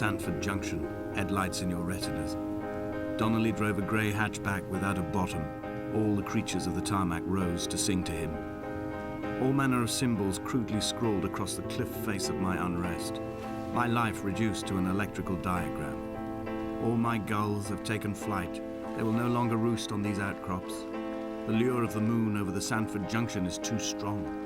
Sandford Junction, headlights in your retinas. Donnelly drove a grey hatchback without a bottom. All the creatures of the tarmac rose to sing to him. All manner of symbols crudely scrawled across the cliff face of my unrest. My life reduced to an electrical diagram. All my gulls have taken flight. They will no longer roost on these outcrops. The lure of the moon over the Sandford Junction is too strong.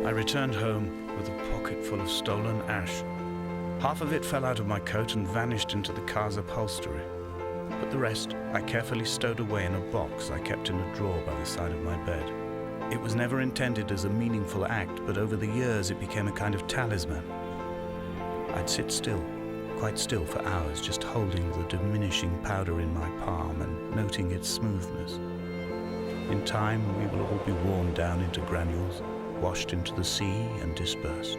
I returned home with a pocket full of stolen ash. Half of it fell out of my coat and vanished into the car's upholstery. But the rest I carefully stowed away in a box I kept in a drawer by the side of my bed. It was never intended as a meaningful act, but over the years it became a kind of talisman. I'd sit still, quite still for hours, just holding the diminishing powder in my palm and noting its smoothness. In time, we will all be worn down into granules, washed into the sea and dispersed.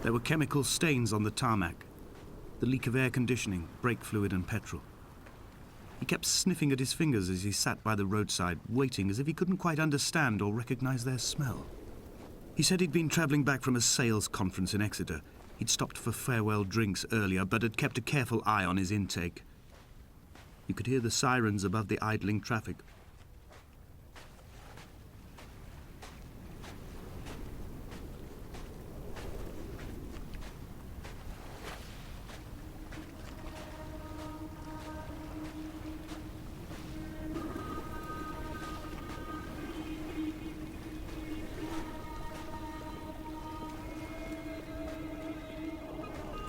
There were chemical stains on the tarmac, the leak of air conditioning, brake fluid and petrol. He kept sniffing at his fingers as he sat by the roadside, waiting as if he couldn't quite understand or recognize their smell. He said he'd been traveling back from a sales conference in Exeter. He'd stopped for farewell drinks earlier, but had kept a careful eye on his intake. You could hear the sirens above the idling traffic.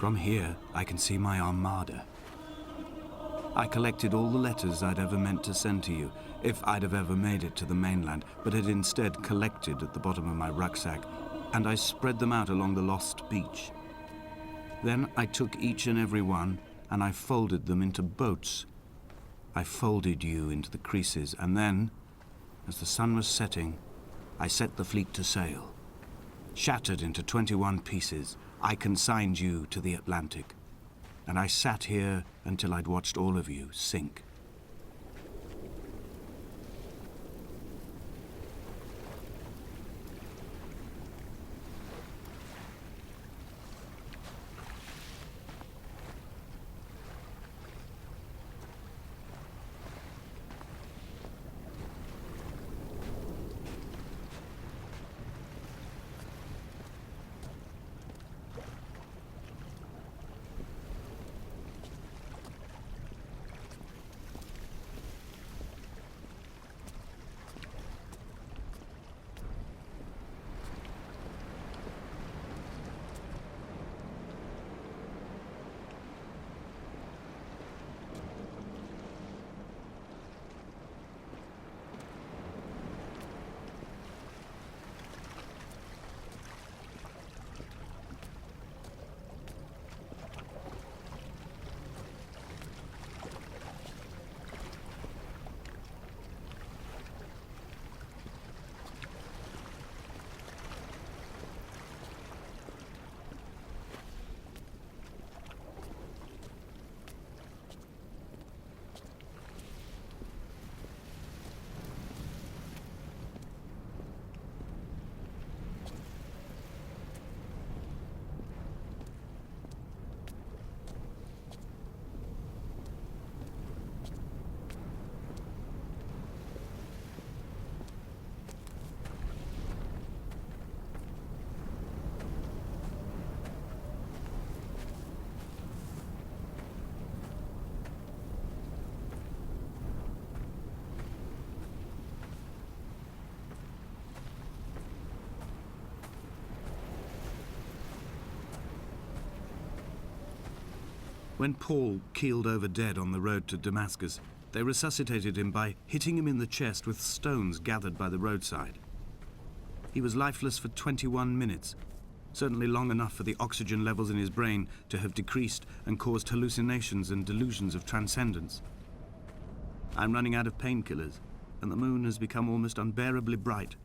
From here, I can see my armada. I collected all the letters I'd ever meant to send to you, if I'd have ever made it to the mainland, but had instead collected at the bottom of my rucksack, and I spread them out along the lost beach. Then I took each and every one, and I folded them into boats. I folded you into the creases, and then, as the sun was setting, I set the fleet to sail. Shattered into 21 pieces, I consigned you to the Atlantic, and I sat here until I'd watched all of you sink. When Paul keeled over dead on the road to Damascus, they resuscitated him by hitting him in the chest with stones gathered by the roadside. He was lifeless for 21 minutes, certainly long enough for the oxygen levels in his brain to have decreased and caused hallucinations and delusions of transcendence. I'm running out of painkillers, and the moon has become almost unbearably bright.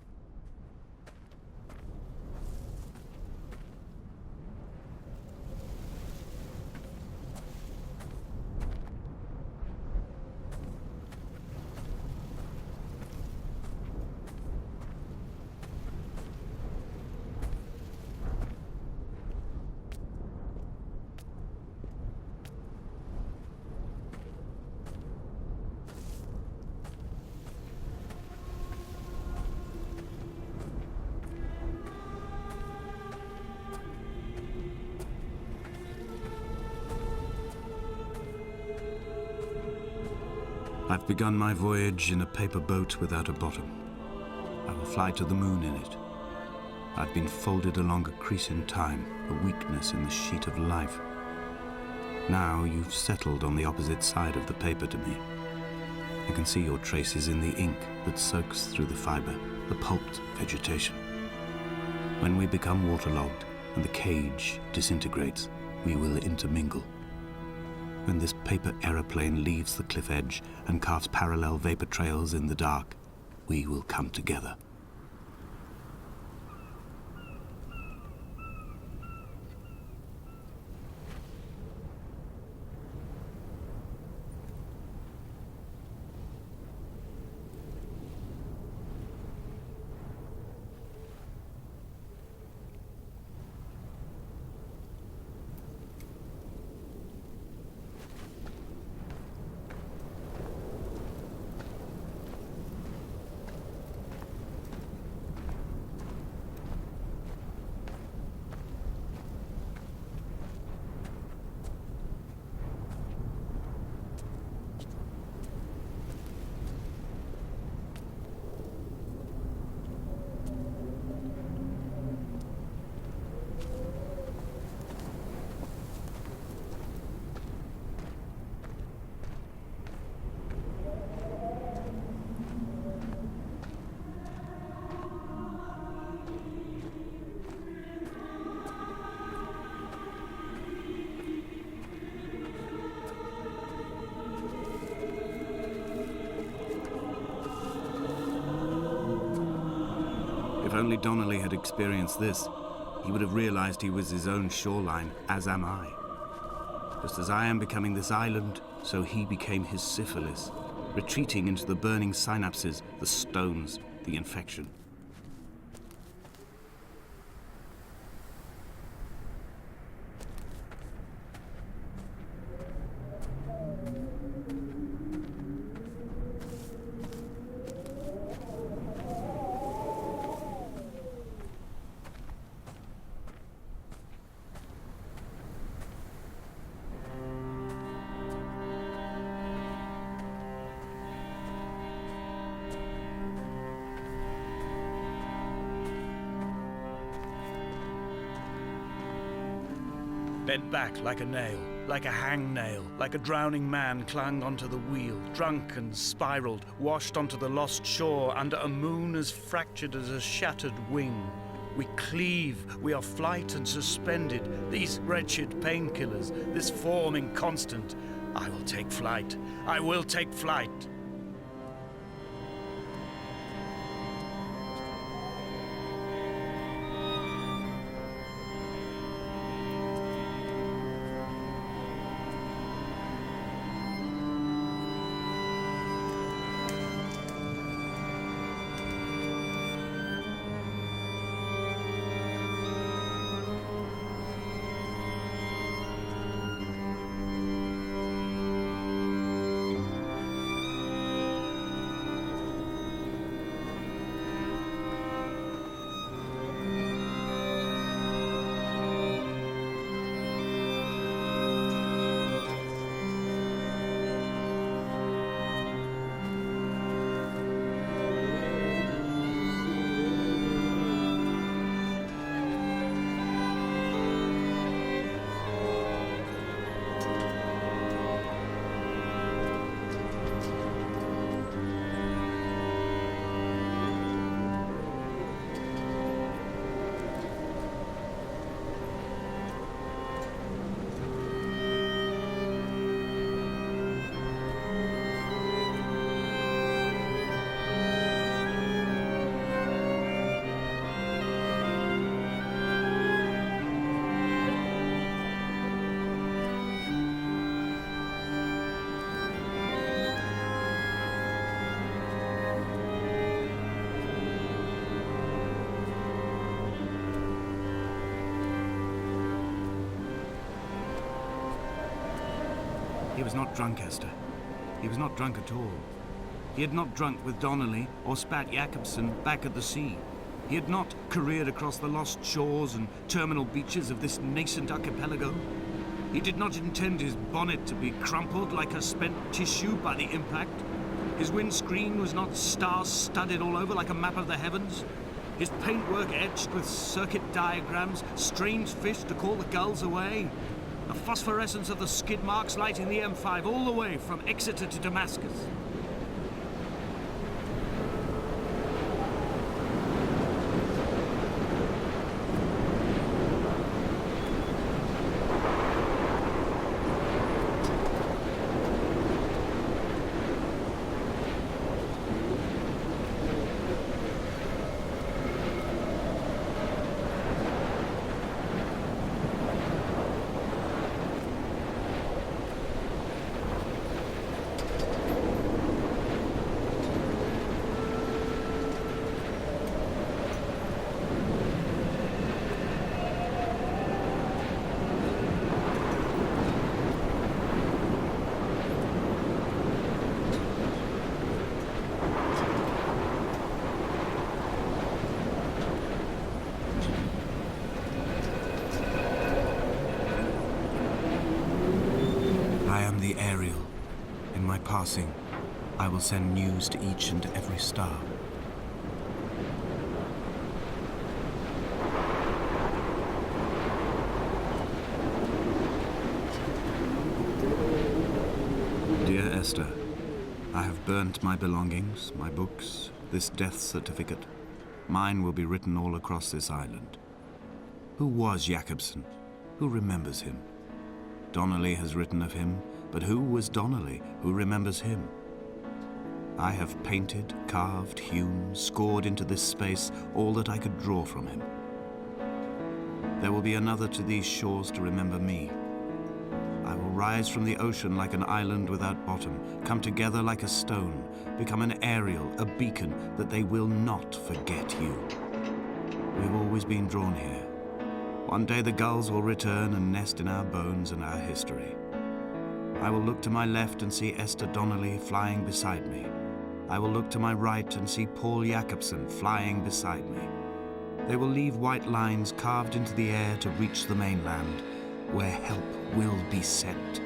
I've begun my voyage in a paper boat without a bottom. I will fly to the moon in it. I've been folded along a crease in time, a weakness in the sheet of life. Now you've settled on the opposite side of the paper to me. I can see your traces in the ink that soaks through the fiber, the pulped vegetation. When we become waterlogged and the cage disintegrates, we will intermingle. When this paper aeroplane leaves the cliff edge and carves parallel vapor trails in the dark, we will come together. only Donnelly had experienced this, he would have realized he was his own shoreline, as am I. Just as I am becoming this island, so he became his syphilis, retreating into the burning synapses, the stones, the infection. Bent back like a nail, like a hangnail, like a drowning man clung onto the wheel, drunk and spiraled, washed onto the lost shore under a moon as fractured as a shattered wing. We cleave, we are flight and suspended, these wretched painkillers, this form inconstant. I will take flight, I will take flight. He was not drunk, Esther. He was not drunk at all. He had not drunk with Donnelly or spat Jakobsen back at the sea. He had not careered across the lost shores and terminal beaches of this nascent archipelago. He did not intend his bonnet to be crumpled like a spent tissue by the impact. His windscreen was not star-studded all over like a map of the heavens. His paintwork etched with circuit diagrams, strange fish to call the gulls away. The phosphorescence of the skid marks lighting the M5 all the way from Exeter to Damascus. The aerial. In my passing, I will send news to each and every star. Dear Esther, I have burnt my belongings, my books, this death certificate. Mine will be written all across this island. Who was Jakobsen? Who remembers him? Donnelly has written of him, but who was Donnelly? Who remembers him? I have painted, carved, hewn, scored into this space all that I could draw from him. There will be another to these shores to remember me. I will rise from the ocean like an island without bottom, come together like a stone, become an aerial, a beacon, that they will not forget you. We've always been drawn here. One day the gulls will return and nest in our bones and our history. I will look to my left and see Esther Donnelly flying beside me. I will look to my right and see Paul Jacobsen flying beside me. They will leave white lines carved into the air to reach the mainland, where help will be sent.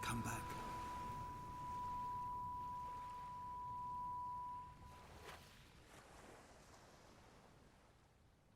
Come back.